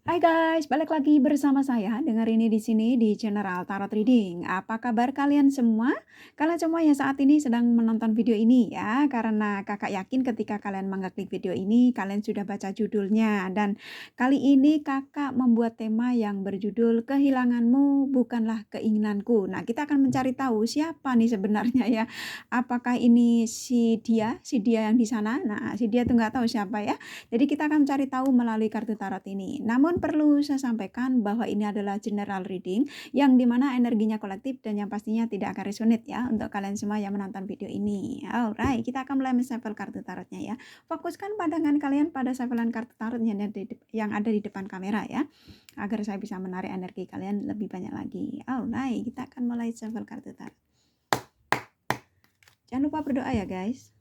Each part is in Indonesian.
Hai guys, balik lagi bersama saya dengar ini di sini di channel Tarot Reading. Apa kabar kalian semua? Kalian semua yang saat ini sedang menonton video ini ya, karena kakak yakin ketika kalian mengeklik video ini, kalian sudah baca judulnya. Dan kali ini kakak membuat tema yang berjudul Kehilanganmu Bukanlah Keinginanku. Nah, kita akan mencari tahu siapa nih sebenarnya ya. Apakah ini si dia yang di sana? Nah, si dia tuh nggak tahu siapa ya. Jadi kita akan cari tahu melalui kartu tarot ini. Namun perlu saya sampaikan bahwa ini adalah general reading yang dimana energinya kolektif dan yang pastinya tidak akan resonate ya untuk kalian semua yang menonton video ini. Alright, kita akan mulai menshuffle kartu tarotnya ya. Fokuskan pandangan kalian pada shufflean kartu tarot yang ada di depan kamera ya, agar saya bisa menarik energi kalian lebih banyak lagi. Alright, kita akan mulai shuffle kartu tarot. Jangan lupa berdoa ya guys.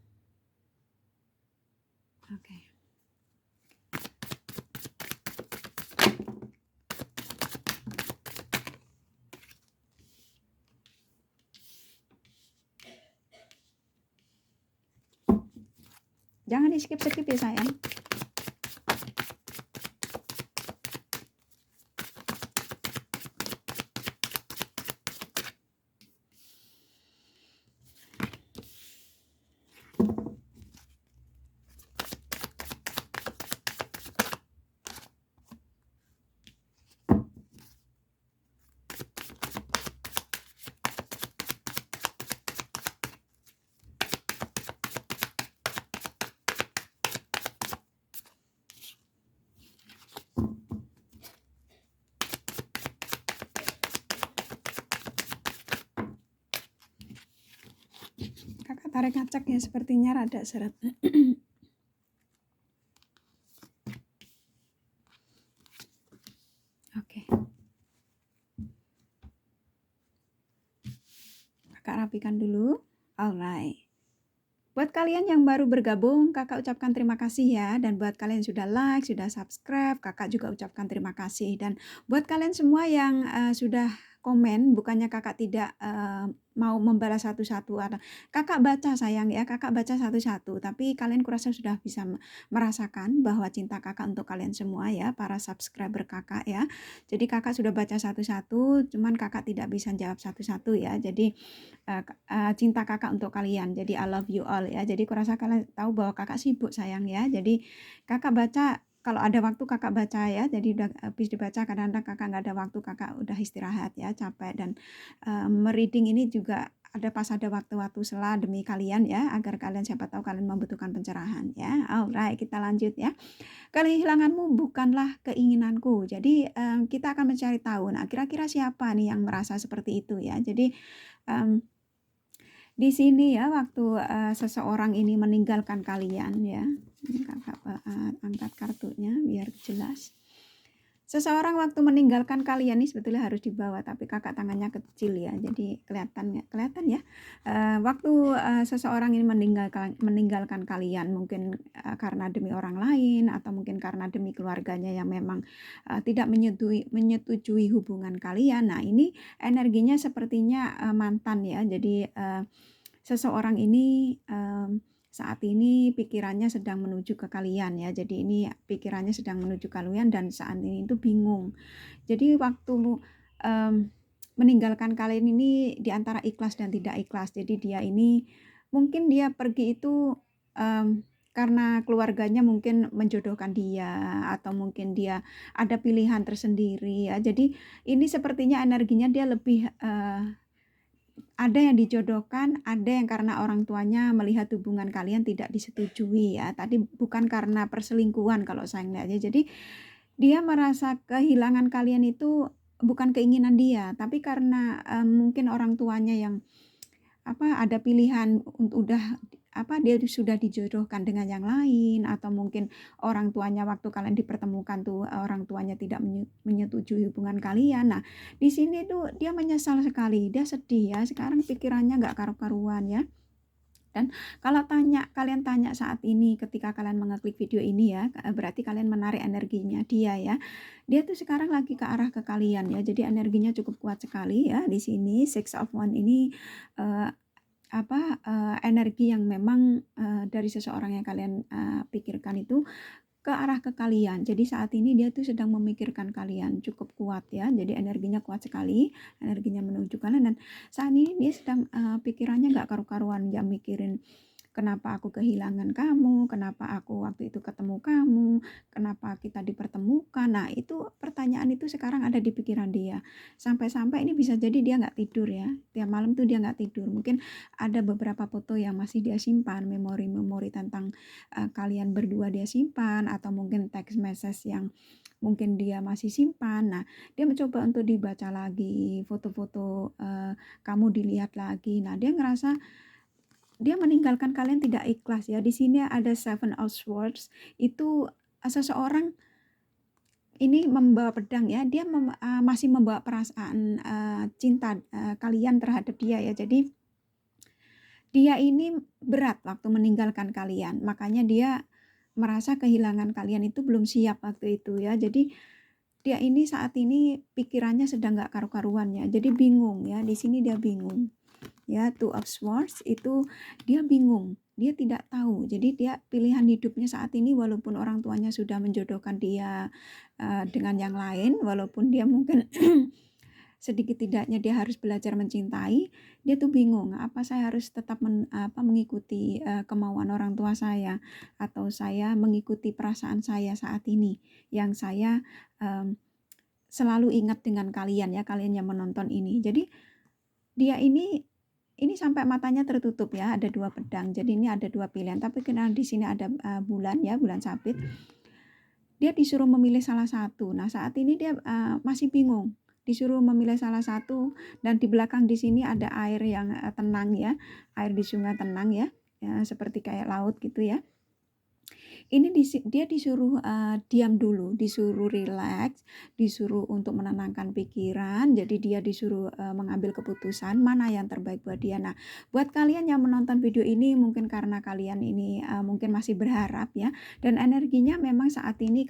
Oke. Jangan di skip-skip ya sayang. Kakak tarik ngacak ya, sepertinya rada seret. Oke. Kakak rapikan dulu. Alright. Buat kalian yang baru bergabung, kakak ucapkan terima kasih ya. Dan buat kalian yang sudah like, sudah subscribe, kakak juga ucapkan terima kasih. Dan buat kalian semua yang sudah komen, bukannya kakak tidak mau membalas satu-satu. Kakak baca sayang ya, kakak baca satu-satu. Tapi kalian kurasa sudah bisa merasakan bahwa cinta kakak untuk kalian semua ya, para subscriber kakak ya. Jadi kakak sudah baca satu-satu, cuman kakak tidak bisa jawab satu-satu ya. Jadi cinta kakak untuk kalian. Jadi I love you all ya. Jadi kurasa kalian tahu bahwa kakak sibuk sayang ya. Jadi kakak baca kalau ada waktu kakak baca ya. Jadi udah habis dibaca kadang-kadang kakak nggak ada waktu, kakak udah istirahat ya, capek. Dan mereading ini juga pas ada waktu-waktu sela demi kalian ya, agar kalian siapa tahu kalian membutuhkan pencerahan ya. Alright, kita lanjut ya. Kehilanganmu bukanlah keinginanku. Jadi kita akan mencari tahu. Nah, kira-kira siapa nih yang merasa seperti itu ya. Jadi di sini ya, waktu seseorang ini meninggalkan kalian ya. Ini kakak angkat kartunya biar jelas. Seseorang waktu meninggalkan kalian nih sebetulnya harus dibawa, tapi kakak tangannya kecil ya, jadi kelihatan ya. Waktu seseorang ini meninggalkan kalian, mungkin karena demi orang lain atau mungkin karena demi keluarganya yang memang tidak menyetujui hubungan kalian. Nah, ini energinya sepertinya mantan ya. Jadi seseorang ini saat ini pikirannya sedang menuju ke kalian ya. Jadi ini pikirannya sedang menuju ke kalian dan saat ini itu bingung. Jadi waktu meninggalkan kalian ini di antara ikhlas dan tidak ikhlas. Jadi dia ini mungkin dia pergi itu karena keluarganya mungkin menjodohkan dia, atau mungkin dia ada pilihan tersendiri ya. Jadi ini sepertinya energinya dia lebih ada yang dijodohkan, ada yang karena orang tuanya melihat hubungan kalian tidak disetujui ya. Tadi bukan karena perselingkuhan kalau saya melihatnya. Jadi dia merasa kehilangan kalian itu bukan keinginan dia, tapi karena mungkin orang tuanya yang ada pilihan udah dia sudah dijodohkan dengan yang lain, atau mungkin orang tuanya waktu kalian dipertemukan tuh orang tuanya tidak menyetujui hubungan kalian. Nah, di sini tuh dia menyesal sekali, dia sedih ya, sekarang pikirannya nggak karu-karuan ya. Dan kalau kalian tanya saat ini ketika kalian mengeklik video ini ya, berarti kalian menarik energinya dia ya. Dia tuh sekarang lagi ke arah ke kalian ya. Jadi energinya cukup kuat sekali ya di sini. Six of Wands ini energi yang memang dari seseorang yang kalian pikirkan itu ke kalian. Jadi saat ini dia tuh sedang memikirkan kalian, cukup kuat ya. Jadi energinya kuat sekali, energinya menuju kalian, dan saat ini dia sedang pikirannya nggak karu-karuan, dia mikirin kenapa aku kehilangan kamu, kenapa aku waktu itu ketemu kamu, kenapa kita dipertemukan. Nah, itu pertanyaan itu sekarang ada di pikiran dia. Sampai-sampai ini bisa jadi dia nggak tidur ya. Tiap malam tuh dia nggak tidur. Mungkin ada beberapa foto yang masih dia simpan, memori-memori tentang kalian berdua dia simpan, atau mungkin text message yang mungkin dia masih simpan. Nah, dia mencoba untuk dibaca lagi, foto-foto kamu dilihat lagi. Nah, dia ngerasa dia meninggalkan kalian tidak ikhlas ya. Di sini ada Seven of Swords, itu seseorang ini membawa pedang ya. Dia masih membawa perasaan cinta kalian terhadap dia ya. Jadi dia ini berat waktu meninggalkan kalian. Makanya dia merasa kehilangan kalian itu belum siap waktu itu ya. Jadi dia ini saat ini pikirannya sedang nggak karu-karuan ya. Jadi bingung ya. Di sini dia bingung. Ya, Two of Swords itu dia bingung, dia tidak tahu. Jadi dia pilihan hidupnya saat ini, walaupun orang tuanya sudah menjodohkan dia dengan yang lain, walaupun dia mungkin sedikit tidaknya dia harus belajar mencintai, dia tuh bingung, apa saya harus tetap mengikuti kemauan orang tua saya, atau saya mengikuti perasaan saya saat ini yang saya selalu ingat dengan kalian ya, kalian yang menonton ini. Jadi dia ini sampai matanya tertutup ya, ada 2 pedang. Jadi ini ada 2 pilihan, tapi karena di sini ada bulan ya, bulan sabit. Dia disuruh memilih salah satu. Nah, saat ini dia masih bingung. Disuruh memilih salah satu, dan di belakang di sini ada air yang tenang ya. Air di sungai tenang ya. Ya, seperti kayak laut gitu ya. Ini dia disuruh diam dulu, disuruh relax, disuruh untuk menenangkan pikiran. Jadi dia disuruh mengambil keputusan mana yang terbaik buat dia. Nah, buat kalian yang menonton video ini, mungkin karena kalian ini mungkin masih berharap ya, dan energinya memang saat ini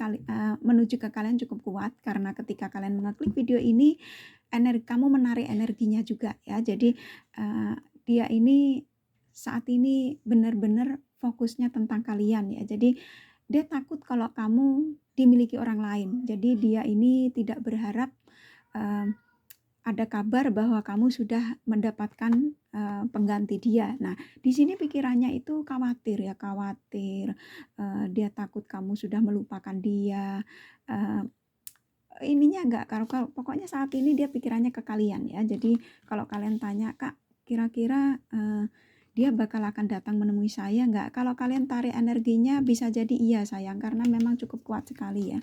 menuju ke kalian cukup kuat, karena ketika kalian mengeklik video ini, kamu menarik energinya juga ya. Jadi dia ini saat ini benar-benar fokusnya tentang kalian ya. Jadi dia takut kalau kamu dimiliki orang lain. Jadi dia ini tidak berharap ada kabar bahwa kamu sudah mendapatkan pengganti dia. Nah, di sini pikirannya itu khawatir ya, khawatir. Dia takut kamu sudah melupakan dia. Ininya enggak, kalau pokoknya saat ini dia pikirannya ke kalian ya. Jadi kalau kalian tanya, Kak, kira-kira dia bakal akan datang menemui saya enggak? Kalau kalian tarik energinya, bisa jadi iya sayang, karena memang cukup kuat sekali ya.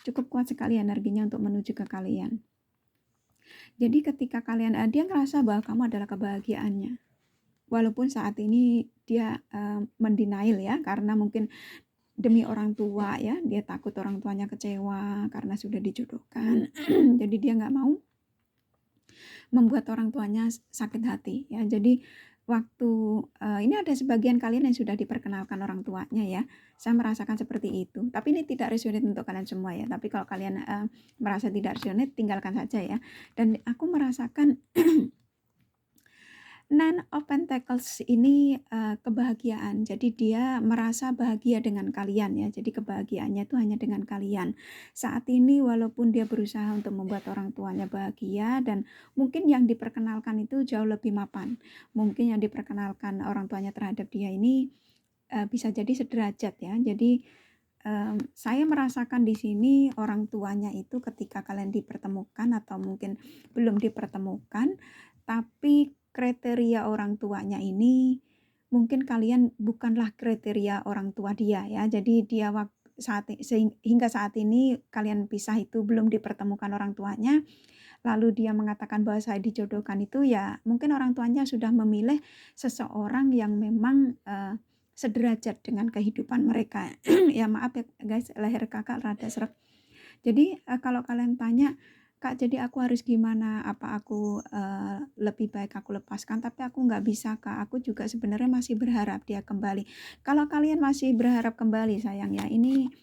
Cukup kuat sekali energinya untuk menuju ke kalian. Jadi ketika kalian, dia ngerasa bahwa kamu adalah kebahagiaannya. Walaupun saat ini dia mendenial ya, karena mungkin demi orang tua ya, dia takut orang tuanya kecewa karena sudah dijodohkan. Jadi dia nggak mau membuat orang tuanya sakit hati ya. Jadi waktu ini ada sebagian kalian yang sudah diperkenalkan orang tuanya ya. Saya merasakan seperti itu. Tapi ini tidak resonate untuk kalian semua ya. Tapi kalau kalian merasa tidak resonate, tinggalkan saja ya. Dan aku merasakan Nine of Pentacles ini kebahagiaan. Jadi dia merasa bahagia dengan kalian ya. Jadi kebahagiaannya itu hanya dengan kalian. Saat ini walaupun dia berusaha untuk membuat orang tuanya bahagia, dan mungkin yang diperkenalkan itu jauh lebih mapan. Mungkin yang diperkenalkan orang tuanya terhadap dia ini bisa jadi sederajat ya. Jadi saya merasakan di sini orang tuanya itu ketika kalian dipertemukan atau mungkin belum dipertemukan, tapi kriteria orang tuanya ini mungkin kalian bukanlah kriteria orang tua dia ya. Jadi dia hingga saat ini kalian pisah itu belum dipertemukan orang tuanya, lalu dia mengatakan bahwa saya dijodohkan, itu ya mungkin orang tuanya sudah memilih seseorang yang memang sederajat dengan kehidupan mereka. Ya maaf ya guys, leher kakak rada seret. Jadi kalau kalian tanya, Kak, jadi aku harus gimana? Apa aku lebih baik aku lepaskan? Tapi aku nggak bisa, Kak. Aku juga sebenarnya masih berharap dia kembali. Kalau kalian masih berharap kembali, sayang ya, ini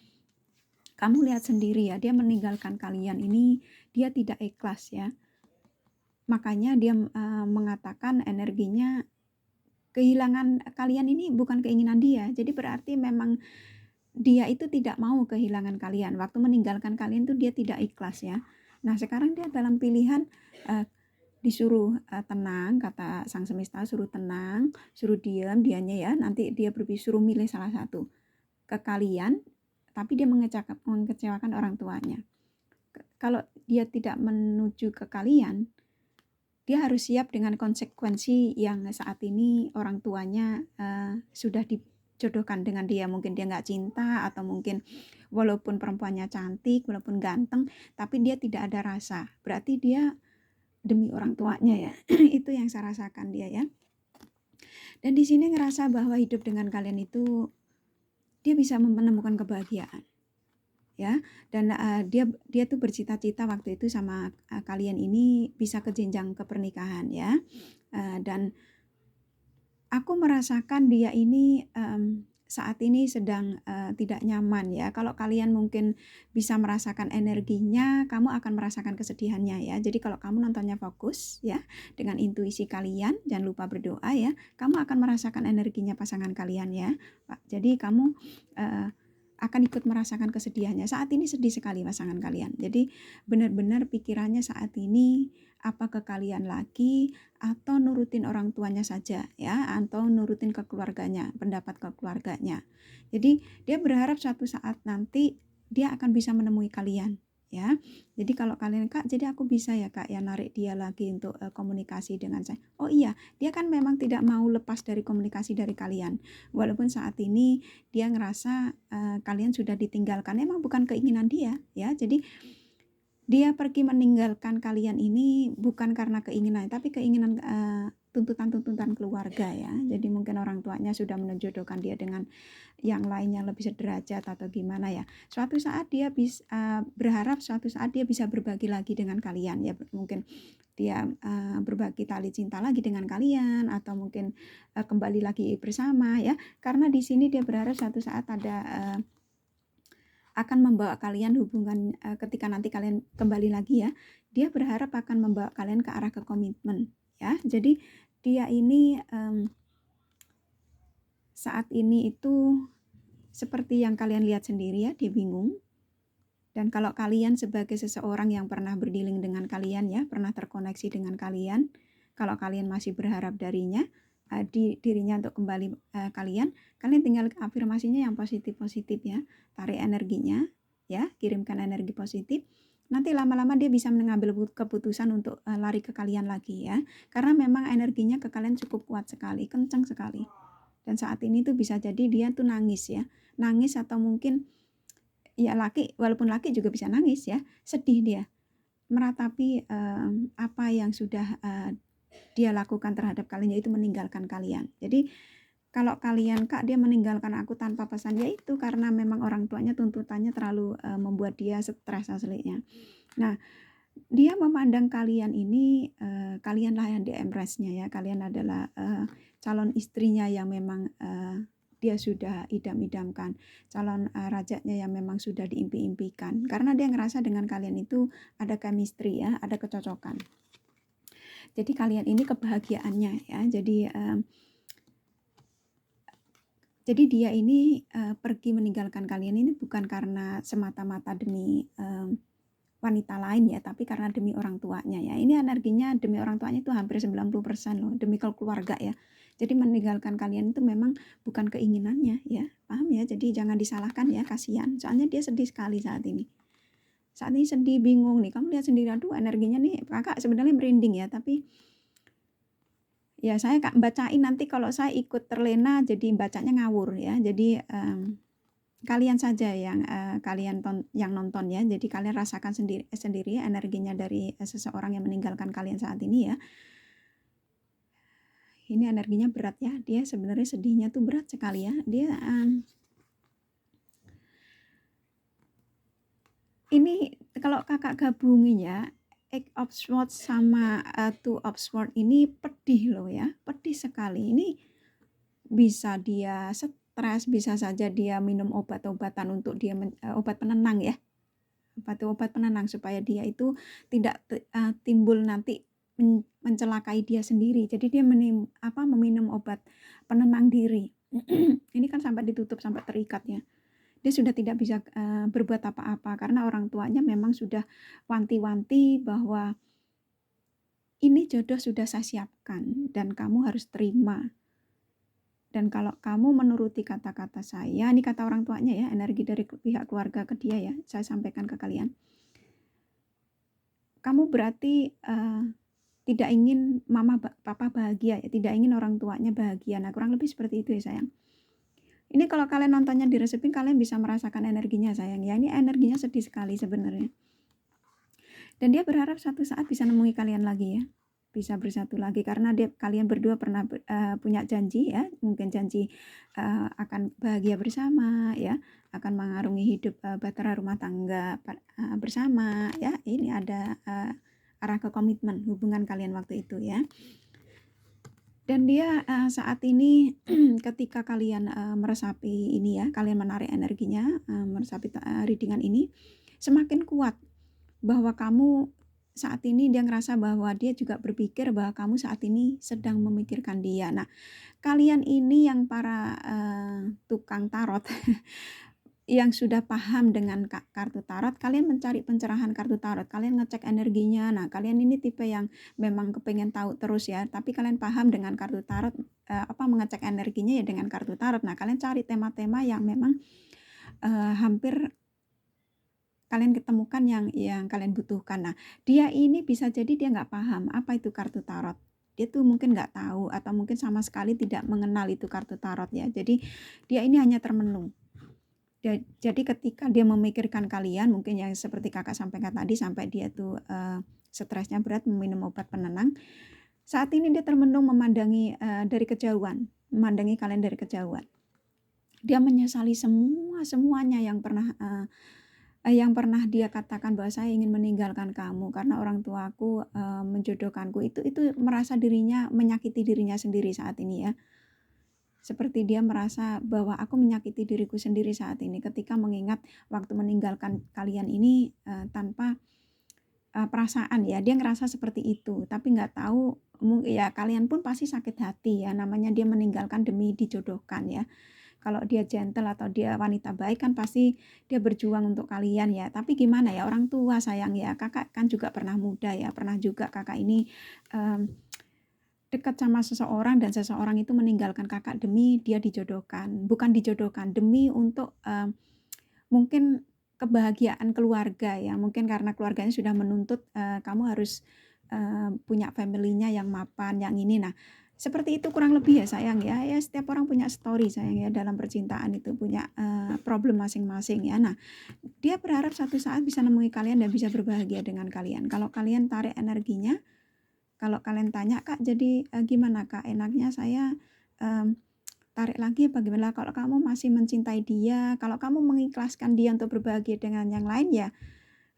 kamu lihat sendiri ya, dia meninggalkan kalian ini, dia tidak ikhlas ya. Makanya dia mengatakan energinya kehilangan kalian ini bukan keinginan dia. Jadi berarti memang dia itu tidak mau kehilangan kalian. Waktu meninggalkan kalian itu dia tidak ikhlas ya. Nah sekarang dia dalam pilihan disuruh tenang, kata sang semesta, suruh tenang, suruh diam dianya ya, nanti dia suruh milih salah satu ke kalian, tapi dia mengecewakan orang tuanya. Kalau dia tidak menuju ke kalian, dia harus siap dengan konsekuensi yang saat ini orang tuanya sudah dijodohkan dengan dia. Mungkin dia nggak cinta, atau mungkin walaupun perempuannya cantik, walaupun ganteng, tapi dia tidak ada rasa. Berarti dia demi orang tuanya ya. Itu yang saya rasakan dia ya. Dan di sini ngerasa bahwa hidup dengan kalian itu dia bisa menemukan kebahagiaan ya. Dan dia tuh bercita-cita waktu itu sama kalian ini bisa ke jenjang kepernikahan ya. Dan aku merasakan dia ini saat ini sedang tidak nyaman ya. Kalau kalian mungkin bisa merasakan energinya, kamu akan merasakan kesedihannya ya. Jadi kalau kamu nontonnya fokus ya dengan intuisi kalian, jangan lupa berdoa ya. Kamu akan merasakan energinya pasangan kalian ya, Pak. Jadi kamu akan ikut merasakan kesedihannya. Saat ini sedih sekali pasangan kalian. Jadi benar-benar pikirannya saat ini apa ke kalian lagi, atau nurutin orang tuanya saja ya, atau nurutin ke keluarganya, pendapat ke keluarganya. Jadi dia berharap suatu saat nanti dia akan bisa menemui kalian ya. Jadi kalau kalian, Kak, jadi aku bisa ya Kak ya narik dia lagi untuk komunikasi dengan saya. Oh iya, dia kan memang tidak mau lepas dari komunikasi dari kalian. Walaupun saat ini dia ngerasa kalian sudah ditinggalkan, emang bukan keinginan dia ya. Jadi dia pergi meninggalkan kalian ini bukan karena keinginan, tapi keinginan tuntutan-tuntutan keluarga ya. Jadi mungkin orang tuanya sudah menjodohkan dia dengan yang lainnya lebih sederajat atau gimana ya. Suatu saat dia berharap suatu saat dia bisa berbagi lagi dengan kalian ya. Mungkin dia berbagi tali cinta lagi dengan kalian, atau mungkin kembali lagi bersama ya. Karena di sini dia berharap suatu saat ada akan membawa kalian hubungan ketika nanti kalian kembali lagi ya. Dia berharap akan membawa kalian ke arah ke komitmen ya. Jadi dia ini saat ini itu seperti yang kalian lihat sendiri ya, dia bingung. Dan kalau kalian sebagai seseorang yang pernah berdealing dengan kalian ya, pernah terkoneksi dengan kalian, kalau kalian masih berharap darinya, dirinya untuk kembali kalian tinggal afirmasinya yang positif-positif ya. Tarik energinya ya, kirimkan energi positif. Nanti lama-lama dia bisa mengambil keputusan untuk lari ke kalian lagi ya. Karena memang energinya ke kalian cukup kuat sekali, kencang sekali. Dan saat ini tuh bisa jadi dia tuh nangis ya. Nangis, atau mungkin ya walaupun laki juga bisa nangis ya. Sedih dia meratapi apa yang sudah dia lakukan terhadap kalian, yaitu meninggalkan kalian. Jadi kalau kalian, Kak, dia meninggalkan aku tanpa pesan, yaitu karena memang orang tuanya tuntutannya terlalu membuat dia stres aslinya. Nah, dia memandang kalian ini kalianlah yang di-embrace-nya ya. Kalian adalah calon istrinya yang memang dia sudah idam-idamkan, calon rajanya yang memang sudah diimpi-impikan. Karena dia ngerasa dengan kalian itu ada chemistry ya, ada kecocokan. Jadi kalian ini kebahagiaannya ya. Jadi dia ini pergi meninggalkan kalian ini bukan karena semata-mata demi wanita lain ya, tapi karena demi orang tuanya ya. Ini energinya demi orang tuanya itu hampir 90% loh, demi keluarga ya. Jadi meninggalkan kalian itu memang bukan keinginannya ya, paham ya? Jadi jangan disalahkan ya, kasihan. Soalnya dia sedih sekali saat ini. Saat ini sedih, bingung nih. Kamu lihat sendiri, aduh energinya nih, Kakak sebenarnya merinding ya, tapi ya saya bacain nanti kalau saya ikut terlena jadi bacanya ngawur ya. Jadi kalian saja yang kalian yang nonton ya. Jadi kalian rasakan sendiri energinya dari seseorang yang meninggalkan kalian saat ini ya. Ini energinya berat ya. Dia sebenarnya sedihnya tuh berat sekali ya. Dia ini kalau kakak gabungin ya, Eight of Swords sama Two of Swords ini pedih loh ya. Pedih sekali. Ini bisa dia stres, bisa saja dia minum obat-obatan untuk dia obat penenang ya. Obat penenang supaya dia itu tidak timbul nanti mencelakai dia sendiri. Jadi dia meminum obat penenang diri. Ini kan sampai ditutup, sampai terikat ya. Dia sudah tidak bisa berbuat apa-apa karena orang tuanya memang sudah wanti-wanti bahwa ini jodoh sudah saya siapkan dan kamu harus terima. Dan kalau kamu menuruti kata-kata saya, ini kata orang tuanya ya, energi dari pihak keluarga ke dia ya, saya sampaikan ke kalian. Kamu berarti tidak ingin papa bahagia ya, tidak ingin orang tuanya bahagia. Nah, kurang lebih seperti itu ya sayang. Ini kalau kalian nontonnya di resepin, kalian bisa merasakan energinya sayang ya. Ini energinya sedih sekali sebenarnya. Dan dia berharap suatu saat bisa nemui kalian lagi ya. Bisa bersatu lagi karena kalian berdua pernah punya janji ya, mungkin janji akan bahagia bersama ya, akan mengarungi hidup bahtera rumah tangga bersama ya. Ini ada arah ke komitmen hubungan kalian waktu itu ya. Dan dia saat ini ketika kalian meresapi ini ya, kalian menarik energinya, meresapi readingan ini semakin kuat bahwa kamu saat ini, dia ngerasa bahwa dia juga berpikir bahwa kamu saat ini sedang memikirkan dia. Nah, kalian ini yang para tukang tarot yang sudah paham dengan kartu tarot, kalian mencari pencerahan kartu tarot, kalian ngecek energinya. Nah, kalian ini tipe yang memang kepengen tahu terus ya, tapi kalian paham dengan kartu tarot, mengecek energinya ya dengan kartu tarot. Nah, kalian cari tema-tema yang memang hampir kalian ketemukan yang kalian butuhkan. Nah, dia ini bisa jadi dia nggak paham apa itu kartu tarot. Dia tuh mungkin nggak tahu atau mungkin sama sekali tidak mengenal itu kartu tarot ya. Jadi dia ini hanya termenung. Jadi ketika dia memikirkan kalian, mungkin yang seperti kakak sampaikan tadi, sampai dia tuh stresnya berat meminum obat penenang. Saat ini dia termenung memandangi dari kejauhan, memandangi kalian dari kejauhan. Dia menyesali semuanya yang pernah dia katakan bahwa saya ingin meninggalkan kamu karena orang tuaku menjodohkanku. Itu merasa dirinya menyakiti dirinya sendiri saat ini ya. Seperti dia merasa bahwa aku menyakiti diriku sendiri saat ini ketika mengingat waktu meninggalkan kalian ini tanpa perasaan ya. Dia ngerasa seperti itu, tapi nggak tahu ya, kalian pun pasti sakit hati ya, namanya dia meninggalkan demi dijodohkan ya. Kalau dia gentle atau dia wanita baik kan pasti dia berjuang untuk kalian ya. Tapi gimana ya, orang tua sayang ya. Kakak kan juga pernah muda ya. Pernah juga kakak ini dekat sama seseorang dan seseorang itu meninggalkan kakak demi dia dijodohkan. Bukan dijodohkan, demi untuk mungkin kebahagiaan keluarga ya. Mungkin karena keluarganya sudah menuntut kamu harus punya family-nya yang mapan, yang ini. Nah, seperti itu kurang lebih ya sayang ya. Ya setiap orang punya story sayang ya, dalam percintaan itu punya problem masing-masing ya. Nah, dia berharap suatu saat bisa nemui kalian dan bisa berbahagia dengan kalian. Kalau kalian tarik energinya, kalau kalian tanya, Kak, jadi gimana Kak? Enaknya saya tarik lagi apa gimana? Kalau kamu masih mencintai dia, kalau kamu mengikhlaskan dia untuk berbahagia dengan yang lain ya,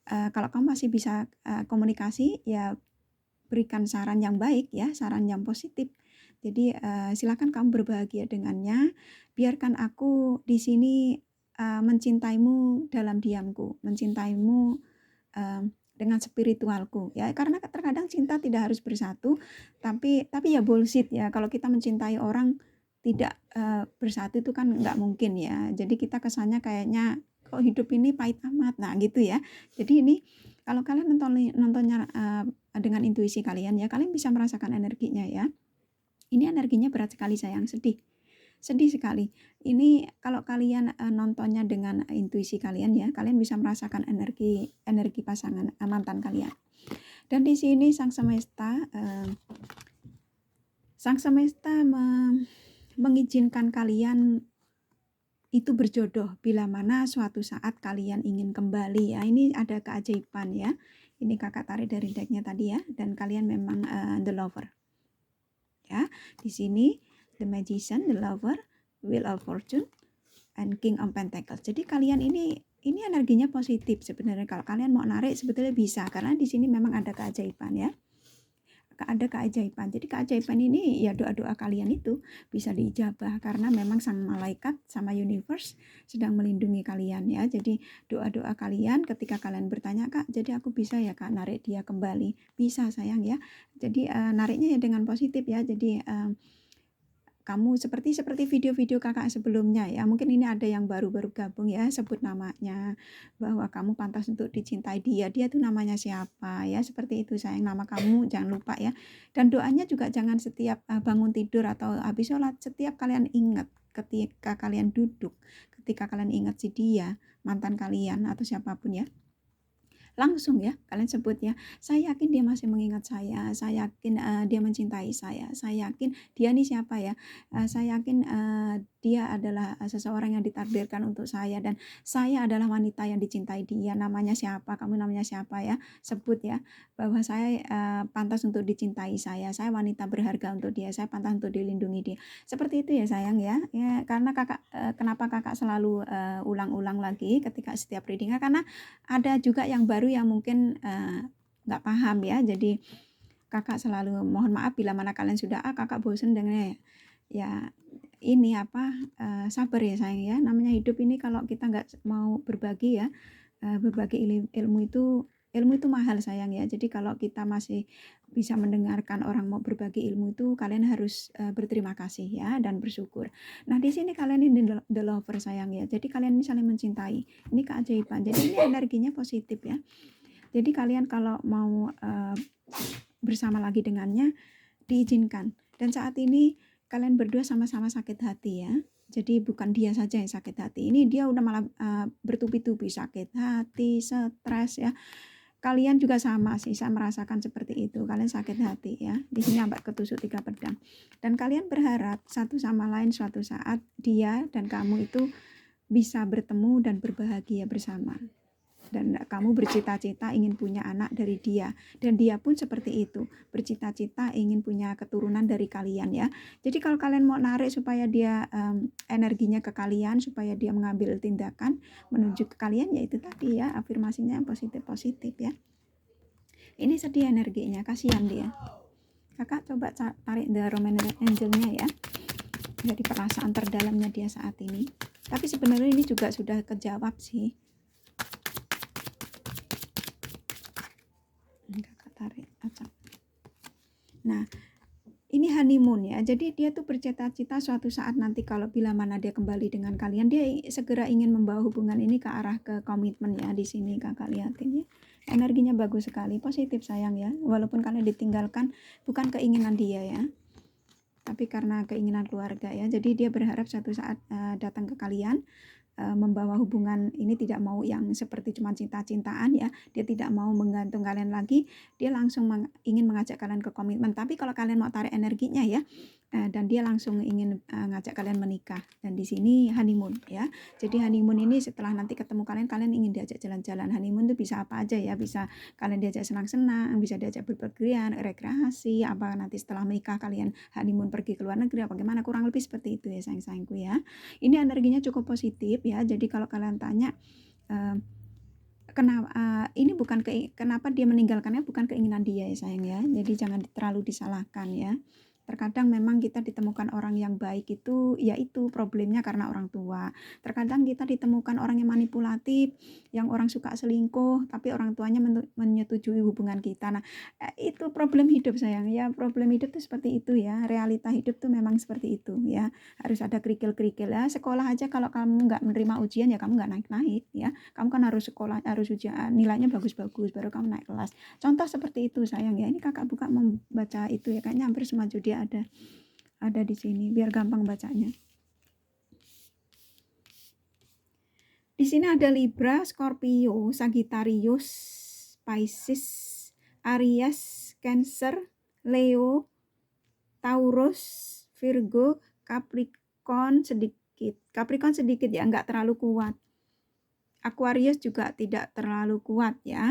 kalau kamu masih bisa komunikasi ya, berikan saran yang baik ya, saran yang positif. Jadi silakan kamu berbahagia dengannya. Biarkan aku di sini mencintaimu dalam diamku, mencintaimu dengan spiritualku ya. Karena terkadang cinta tidak harus bersatu, tapi ya bullshit ya. Kalau kita mencintai orang tidak bersatu itu kan nggak mungkin ya. Jadi kita kesannya kayaknya kok hidup ini pahit amat. Nah gitu ya. Jadi ini kalau kalian nontonnya dengan intuisi kalian ya, kalian bisa merasakan energinya ya. Ini energinya berat sekali sayang, sedih sekali. Ini kalau kalian nontonnya dengan intuisi kalian ya, kalian bisa merasakan energi pasangan mantan kalian. Dan di sini sang semesta mengizinkan kalian itu berjodoh bila mana suatu saat kalian ingin kembali ya. Ini ada keajaiban ya. Ini kakak tarik dari decknya tadi ya, dan kalian memang the lover. Ya, di sini the magician, the lover, wheel of fortune, and king of pentacles. Jadi kalian ini energinya positif sebenarnya. Kalau kalian mau narik sebetulnya bisa, karena di sini memang ada keajaiban ya. Ada keajaiban. Jadi keajaiban ini ya, doa-doa kalian itu bisa diijabah karena memang sang malaikat sama universe sedang melindungi kalian ya. Jadi doa-doa kalian ketika kalian bertanya, Kak, jadi aku bisa ya Kak narik dia kembali? Bisa sayang ya. Jadi nariknya ya dengan positif ya. Jadi kamu seperti video-video kakak sebelumnya ya, mungkin ini ada yang baru-baru gabung ya, sebut namanya, bahwa kamu pantas untuk dicintai dia tuh namanya siapa ya, seperti itu sayang, nama kamu jangan lupa ya. Dan doanya juga jangan setiap bangun tidur atau habis sholat, setiap kalian ingat, ketika kalian duduk, ketika kalian ingat si dia, mantan kalian atau siapapun ya, langsung ya kalian sebut ya, saya yakin dia masih mengingat saya yakin dia mencintai saya yakin dia nih siapa ya, saya yakin dia adalah seseorang yang ditakdirkan untuk saya, dan saya adalah wanita yang dicintai dia, namanya siapa, kamu namanya siapa ya, sebut ya, bahwa saya pantas untuk dicintai saya wanita berharga untuk dia, saya pantas untuk dilindungi dia, seperti itu ya sayang ya, karena kakak kenapa kakak selalu ulang-ulang lagi ketika setiap reading, karena ada juga yang baru yang mungkin nggak paham ya, jadi kakak selalu mohon maaf bila mana kalian sudah kakak bosen dengannya ya, ini sabar ya sayang ya, namanya hidup ini kalau kita nggak mau berbagi ya, berbagi ilmu itu mahal sayang ya, jadi kalau kita masih bisa mendengarkan orang mau berbagi ilmu itu, kalian harus berterima kasih ya dan bersyukur. Nah di sini kalian ini the lover sayang ya, jadi kalian ini saling mencintai, ini keajaiban, jadi ini energinya positif ya, jadi kalian kalau mau bersama lagi dengannya diizinkan, dan saat ini kalian berdua sama-sama sakit hati ya, jadi bukan dia saja yang sakit hati, ini dia udah malah bertubi-tubi sakit hati, stres ya. Kalian juga sama sih, saya merasakan seperti itu. Kalian sakit hati ya. Di sini ambat ketusuk 3 pedang. Dan kalian berharap satu sama lain suatu saat dia dan kamu itu bisa bertemu dan berbahagia bersama. Dan kamu bercita-cita ingin punya anak dari dia, dan dia pun seperti itu, bercita-cita ingin punya keturunan dari kalian ya. Jadi kalau kalian mau narik supaya dia energinya ke kalian, supaya dia mengambil tindakan menuju ke kalian, yaitu tadi ya, afirmasinya yang positif-positif ya. Ini sedih energinya, kasihan dia. Kakak coba tarik the romance angelnya ya, dari perasaan terdalamnya dia saat ini. Tapi sebenarnya ini juga sudah kejawab sih. Kakak tarik acak. Nah ini honeymoon ya, jadi dia tuh bercita-cita suatu saat nanti kalau bila mana dia kembali dengan kalian, dia segera ingin membawa hubungan ini ke arah ke komitmen ya. Di sini kakak lihatin ya, energinya bagus sekali, positif sayang ya, walaupun kalian ditinggalkan bukan keinginan dia ya, tapi karena keinginan keluarga ya. Jadi dia berharap suatu saat datang ke kalian, membawa hubungan ini, tidak mau yang seperti cuma cinta-cintaan ya, dia tidak mau menggantung kalian lagi, dia langsung ingin mengajak kalian ke komitmen. Tapi kalau kalian mau tarik energinya ya, dan dia langsung ingin ngajak kalian menikah, dan di sini honeymoon ya. Jadi honeymoon ini setelah nanti ketemu kalian ingin diajak jalan-jalan. Honeymoon itu bisa apa aja ya, bisa kalian diajak senang-senang, bisa diajak berpergian, rekreasi, apa nanti setelah menikah kalian honeymoon pergi ke luar negeri, apa gimana, kurang lebih seperti itu ya sayang-sayangku ya. Ini energinya cukup positif ya, jadi kalau kalian tanya ini bukan kenapa dia meninggalkannya, bukan keinginan dia ya sayang ya, jadi jangan terlalu disalahkan ya. Terkadang memang kita ditemukan orang yang baik itu, yaitu problemnya karena orang tua. Terkadang kita ditemukan orang yang manipulatif, yang orang suka selingkuh, tapi orang tuanya menyetujui hubungan kita. Nah, itu problem hidup sayang ya, problem hidup itu seperti itu ya, realita hidup tuh memang seperti itu ya. Harus ada kerikil-kerikil ya, sekolah aja kalau kamu nggak menerima ujian ya kamu nggak naik-naik ya. Kamu kan harus sekolah, harus ujian, nilainya bagus-bagus, baru kamu naik kelas. Contoh seperti itu sayang ya, ini kakak buka membaca itu ya, kayaknya hampir semua judi ada di sini biar gampang bacanya. Di sini ada Libra, Scorpio, Sagittarius, Pisces, Aries, Cancer, Leo, Taurus, Virgo, Capricorn sedikit ya, nggak terlalu kuat. Aquarius juga tidak terlalu kuat ya.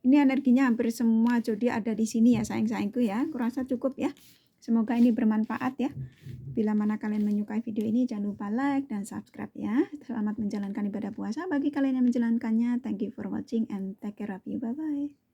Ini energinya hampir semua zodiak ada di sini ya sayang-sayangku ya. Kurasa cukup ya. Semoga ini bermanfaat ya. Bila mana kalian menyukai video ini, jangan lupa like dan subscribe ya. Selamat menjalankan ibadah puasa bagi kalian yang menjalankannya. Thank you for watching and take care of you. Bye-bye.